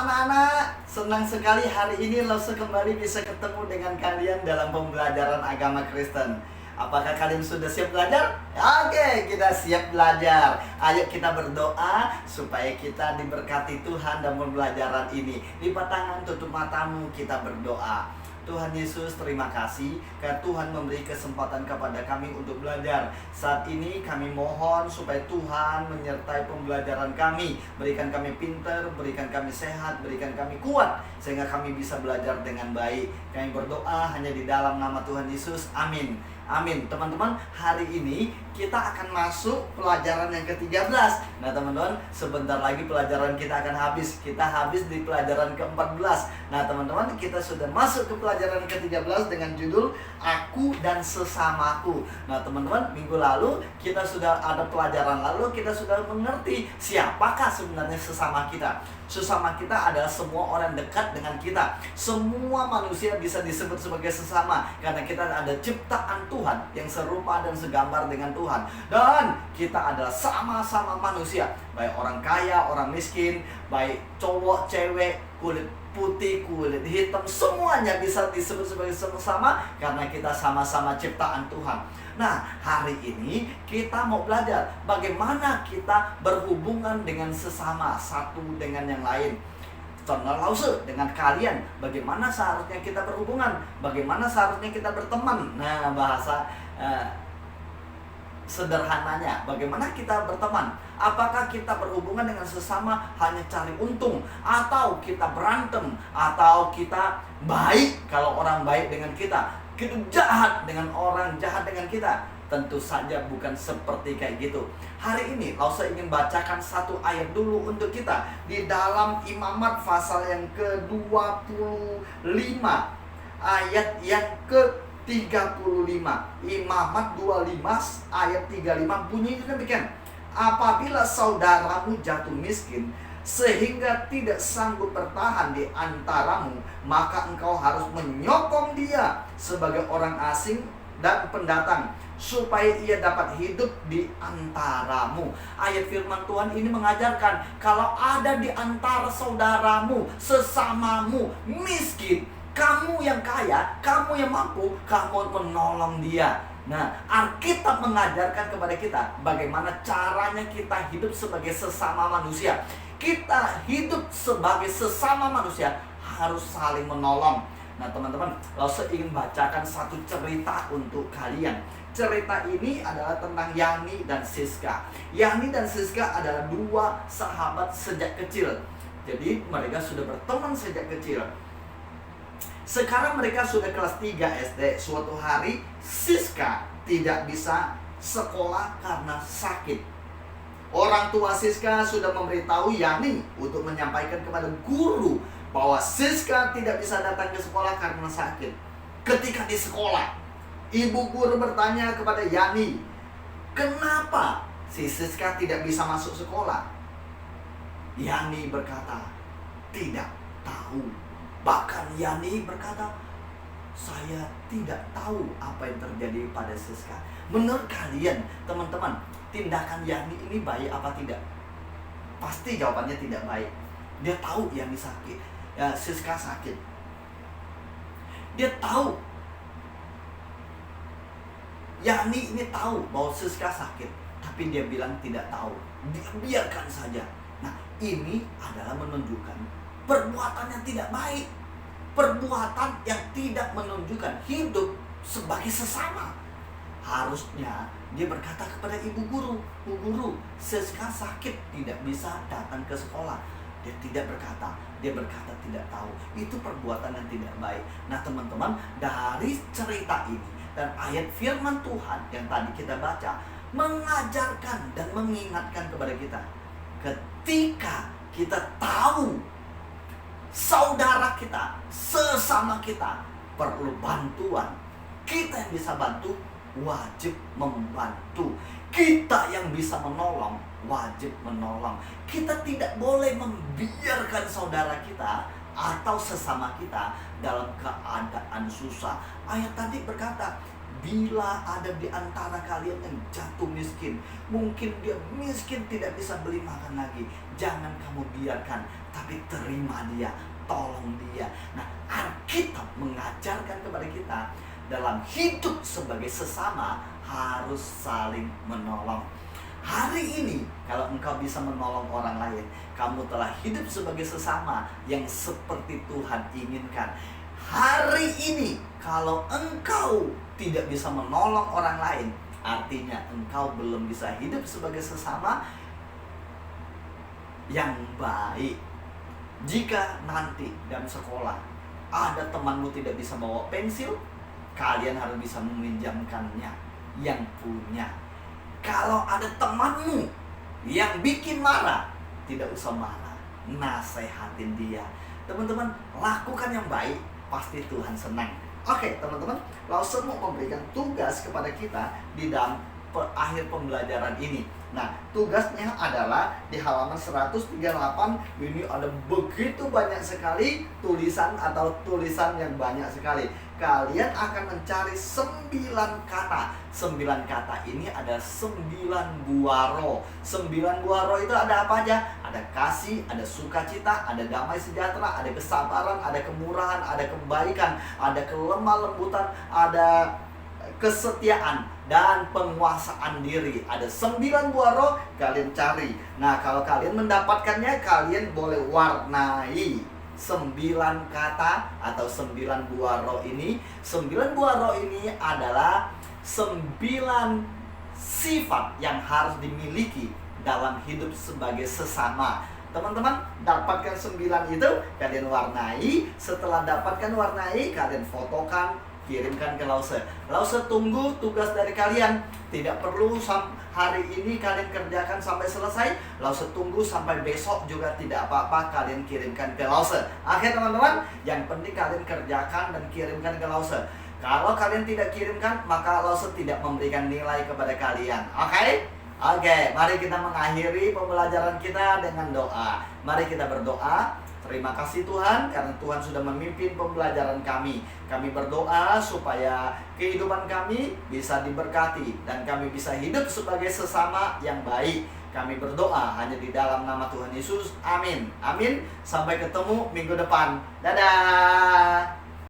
anak-anak, senang sekali hari ini Lause kembali bisa ketemu dengan kalian dalam pembelajaran agama Kristen. Apakah kalian sudah siap belajar? Oke, kita siap belajar. Ayo kita berdoa supaya kita diberkati Tuhan dalam pembelajaran ini. Lipat tangan, tutup matamu, kita berdoa. Tuhan Yesus, terima kasih karena Tuhan memberi kesempatan kepada kami untuk belajar. Saat ini kami mohon supaya Tuhan menyertai pembelajaran kami. Berikan kami pintar, berikan kami sehat, berikan kami kuat, sehingga kami bisa belajar dengan baik. Kami berdoa hanya di dalam nama Tuhan Yesus. Amin. Amin. Teman-teman, hari ini kita akan masuk pelajaran yang ke-13. Nah teman-teman, sebentar lagi pelajaran kita akan habis. Kita habis di pelajaran ke-14. Nah teman-teman, kita sudah masuk ke pelajaran ke-13 dengan judul Aku dan Sesamaku. Nah teman-teman, minggu lalu kita sudah ada pelajaran lalu, kita sudah mengerti siapakah sebenarnya sesama kita. Sesama kita adalah semua orang dekat dengan kita. Semua manusia bisa disebut sebagai sesama karena kita ada ciptaan Tuhan yang serupa dan segambar dengan Tuhan. Dan kita adalah sama-sama manusia, baik orang kaya, orang miskin, baik cowok, cewek, kulit putih, kulit hitam, semuanya bisa disebut sebagai sesama karena kita sama-sama ciptaan Tuhan. Nah, hari ini kita mau belajar bagaimana kita berhubungan dengan sesama, satu dengan yang lain. Contoh Lause dengan kalian, bagaimana seharusnya kita berhubungan, bagaimana seharusnya kita berteman. Nah, bahasa sederhananya, bagaimana kita berteman? Apakah kita berhubungan dengan sesama hanya cari untung, atau kita berantem, atau kita baik kalau orang baik dengan kita, kita jahat dengan orang jahat dengan kita? Tentu saja bukan seperti kayak gitu. Hari ini Lause ingin bacakan satu ayat dulu untuk kita di dalam Imamat pasal yang ke-25, ayat yang ke-35. Imamat 25 ayat 35 bunyinya demikian. Apabila saudaramu jatuh miskin sehingga tidak sanggup bertahan di antaramu, maka engkau harus menyokong dia sebagai orang asing dan pendatang, supaya ia dapat hidup di antaramu. Ayat firman Tuhan ini mengajarkan kalau ada di antara saudaramu, sesamamu miskin, kamu yang kaya, kamu yang mampu, kamu menolong dia. Nah, Alkitab mengajarkan kepada kita bagaimana caranya kita hidup sebagai sesama manusia. Kita hidup sebagai sesama manusia harus saling menolong. Nah teman-teman, Lause ingin bacakan satu cerita untuk kalian. Cerita ini adalah tentang Yani dan Siska. Yani dan Siska adalah dua sahabat sejak kecil. Jadi mereka sudah berteman sejak kecil. Sekarang mereka sudah kelas 3 SD. Suatu hari Siska tidak bisa sekolah karena sakit. Orang tua Siska sudah memberitahu Yani untuk menyampaikan kepada guru bahwa Siska tidak bisa datang ke sekolah karena sakit. Ketika di sekolah, ibu guru bertanya kepada Yani, kenapa si Siska tidak bisa masuk sekolah? Yani berkata, tidak tahu. Bahkan Yani berkata, saya tidak tahu apa yang terjadi pada Siska. Menurut kalian, teman-teman, tindakan Yani ini baik apa tidak? Pasti jawabannya tidak baik. Dia tahu Yani sakit, Siska sakit. Dia tahu, Yani ini tahu bahwa Siska sakit, tapi dia bilang tidak tahu. Dia biarkan saja. Nah, ini adalah menunjukkan perbuatan yang tidak baik, perbuatan yang tidak menunjukkan hidup sebagai sesama. Harusnya dia berkata kepada ibu guru, "Bu guru, Siska sakit, tidak bisa datang ke sekolah." Dia tidak berkata, dia berkata tidak tahu. Itu perbuatan yang tidak baik. Nah teman-teman, dari cerita ini dan ayat firman Tuhan yang tadi kita baca mengajarkan dan mengingatkan kepada kita, ketika kita tahu saudara kita, sesama kita perlu bantuan, kita yang bisa bantu wajib membantu. Kita yang bisa menolong wajib menolong. Kita tidak boleh membiarkan saudara kita atau sesama kita dalam keadaan susah. Ayat tadi berkata, Bila ada di antara kalian yang jatuh miskin, mungkin dia miskin tidak bisa beli makan lagi, jangan kamu biarkan, tapi terima dia, tolong dia. Nah, Alkitab mengajarkan kepada kita dalam hidup sebagai sesama harus saling menolong. Hari ini kalau engkau bisa menolong orang lain, kamu telah hidup sebagai sesama yang seperti Tuhan inginkan. Hari ini kalau engkau tidak bisa menolong orang lain, artinya engkau belum bisa hidup sebagai sesama yang baik. Jika nanti dalam sekolah ada temanmu tidak bisa bawa pensil, kalian harus bisa meminjamkannya yang punya. Kalau ada temanmu yang bikin marah, tidak usah marah, nasehatin dia. Teman-teman, lakukan yang baik, pasti Tuhan senang. Oke, teman-teman, Lawson mau memberikan tugas kepada kita di dalam akhir pembelajaran ini. Nah, tugasnya adalah di halaman 138. Ini ada begitu banyak sekali tulisan atau tulisan yang banyak sekali. Kalian akan mencari 9 kata. 9 kata ini ada 9 buah roh. 9 buah roh itu ada apa aja? Ada kasih, ada sukacita, ada damai sejahtera, ada kesabaran, ada kemurahan, ada kebaikan, ada kelemah lembutan, ada kesetiaan dan penguasaan diri. Ada 9 buah roh, kalian cari. Nah, kalau kalian mendapatkannya, kalian boleh warnai 9 kata atau 9 buah roh ini. 9 buah roh ini adalah 9 sifat yang harus dimiliki dalam hidup sebagai sesama. Teman-teman, dapatkan 9 itu, kalian warnai. Setelah dapatkan warnai, kalian fotokan, kirimkan ke Lause. Lause tunggu tugas dari kalian. Tidak perlu hari ini kalian kerjakan sampai selesai. Lause tunggu sampai besok juga tidak apa-apa, kalian kirimkan ke Lause. Oke teman-teman, yang penting kalian kerjakan dan kirimkan ke Lause. Kalau kalian tidak kirimkan, maka Lause tidak memberikan nilai kepada kalian. Oke? Oke, mari kita mengakhiri pembelajaran kita dengan doa. Mari kita berdoa. Terima kasih Tuhan karena Tuhan sudah memimpin pembelajaran kami. Kami berdoa supaya kehidupan kami bisa diberkati dan kami bisa hidup sebagai sesama yang baik. Kami berdoa hanya di dalam nama Tuhan Yesus. Amin. Amin. Sampai ketemu minggu depan. Dadah.